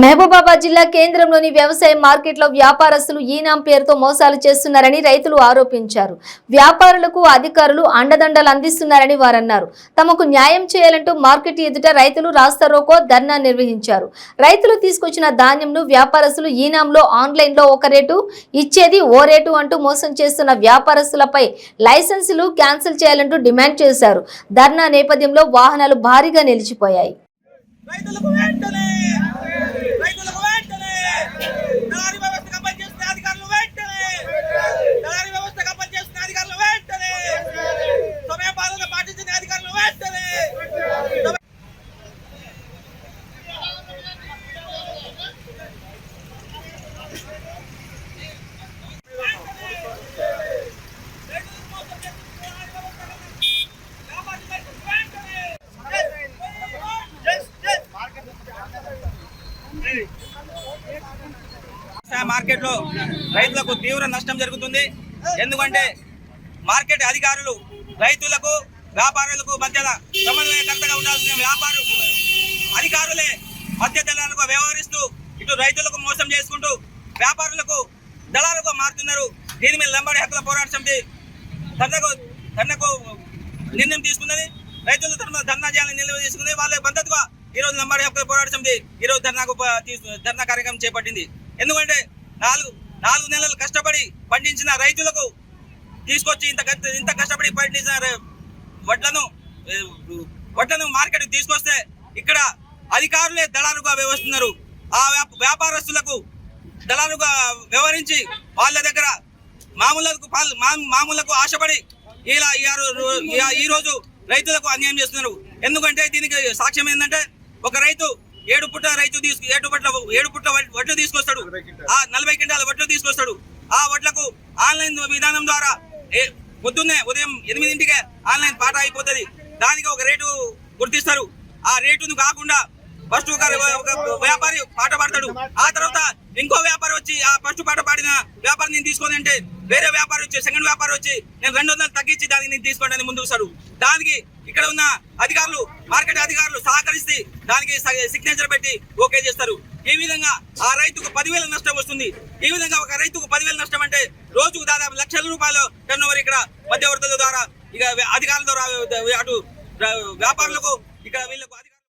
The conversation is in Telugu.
మహబూబాబాద్ జిల్లా కేంద్రంలోని వ్యవసాయ మార్కెట్లో వ్యాపారస్తులు ఈనాం పేరుతో మోసాలు చేస్తున్నారని రైతులు ఆరోపించారు. వ్యాపారులకు అధికారులు అండదండలు అందిస్తున్నారని వారన్నారు. తమకు న్యాయం చేయాలంటూ మార్కెట్ ఎదుట రైతులు రాస్తారోకో ధర్నా నిర్వహించారు. రైతులు తీసుకొచ్చిన ధాన్యంను వ్యాపారస్తులు ఈనాంలో ఆన్లైన్లో ఒక రేటు ఇచ్చేది ఓ రేటు అంటూ మోసం చేస్తున్న వ్యాపారస్తులపై లైసెన్సులు క్యాన్సిల్ చేయాలంటూ డిమాండ్ చేశారు. ధర్నా నేపథ్యంలో వాహనాలు భారీగా నిలిచిపోయాయి. మార్కెట్ లో రైతులకు తీవ్ర నష్టం జరుగుతుంది. ఎందుకంటే మార్కెట్ అధికారులు రైతులకు వ్యాపారులకు మధ్య సమన్వయకర్తగా ఉండాల్సిన అధికారులే మధ్య దళాలకు వ్యవహరిస్తూ ఇటు రైతులకు మోసం చేసుకుంటూ వ్యాపారులకు దళాలకు మారుతున్నారు. దీని మీద లంబాడి హక్కుల పోరాట సమితి ధర్నాకు నిర్ణయం తీసుకున్నది. రైతుల తరఫున ధర్నా చేయాలని నిర్ణయం తీసుకుంది. వాళ్ళ మద్దతుగా ఈ రోజు లంబాడి హక్కుల పోరాట సమితి ఈ రోజు ధర్నా కార్యక్రమం చేపట్టింది. ఎందుకంటే నాలుగు నెలలు కష్టపడి పండించిన రైతులకు తీసుకొచ్చి ఇంత కష్టపడి పండించిన వడ్లను మార్కెట్ తీసుకొస్తే ఇక్కడ అధికారులే దళారుగా వ్యవహరిస్తున్నారు. ఆ వ్యాపారస్తులకు దళారుగా వ్యవహరించి వాళ్ళ దగ్గర మామూలకు ఆశపడి ఈ రోజు రైతులకు అన్యాయం చేస్తున్నారు. ఎందుకంటే దీనికి సాక్ష్యం ఏంటంటే ఒక రైతు 7 పుట్ల వడ్లు తీసుకొస్తాడు. ఆ 40 క్వింటాల వడ్లు తీసుకొస్తాడు. ఆ వడ్లకు ఆన్లైన్ విధానం ద్వారా పొద్దున్నే ఉదయం 8 ఆన్లైన్ పాట అయిపోతుంది. దానికి ఒక రేటు గుర్తిస్తారు. ఆ రేటును కాకుండా ఫస్ట్ ఒక వ్యాపారి పాట పాడతాడు. ఆ తర్వాత ఇంకో వ్యాపారి వచ్చి ఆ ఫస్ట్ పాట పాడిన వ్యాపారి నేను తీసుకోని అంటే వేరే వ్యాపారి వచ్చి సెకండ్ వ్యాపారి వచ్చి నేను 200 తగ్గించి దానికి నేను తీసుకోండి అని ముందుకు వస్తాడు. దానికి ఇక్కడ ఉన్న అధికారులు మార్కెట్ అధికారులు సహకరిస్తే దానికి సిగ్నేచర్ పెట్టి ఓకే చేస్తారు. ఈ విధంగా ఆ రైతుకు 10,000 నష్టం వస్తుంది. ఈ విధంగా ఒక రైతుకు 10,000 నష్టం అంటే రోజుకు దాదాపు లక్షల రూపాయలు టర్నోవర్ ఇక్కడ మధ్యవర్తుల ద్వారా ఇక అధికారుల ద్వారా అటు వ్యాపారులకు ఇక్కడ వీళ్ళకు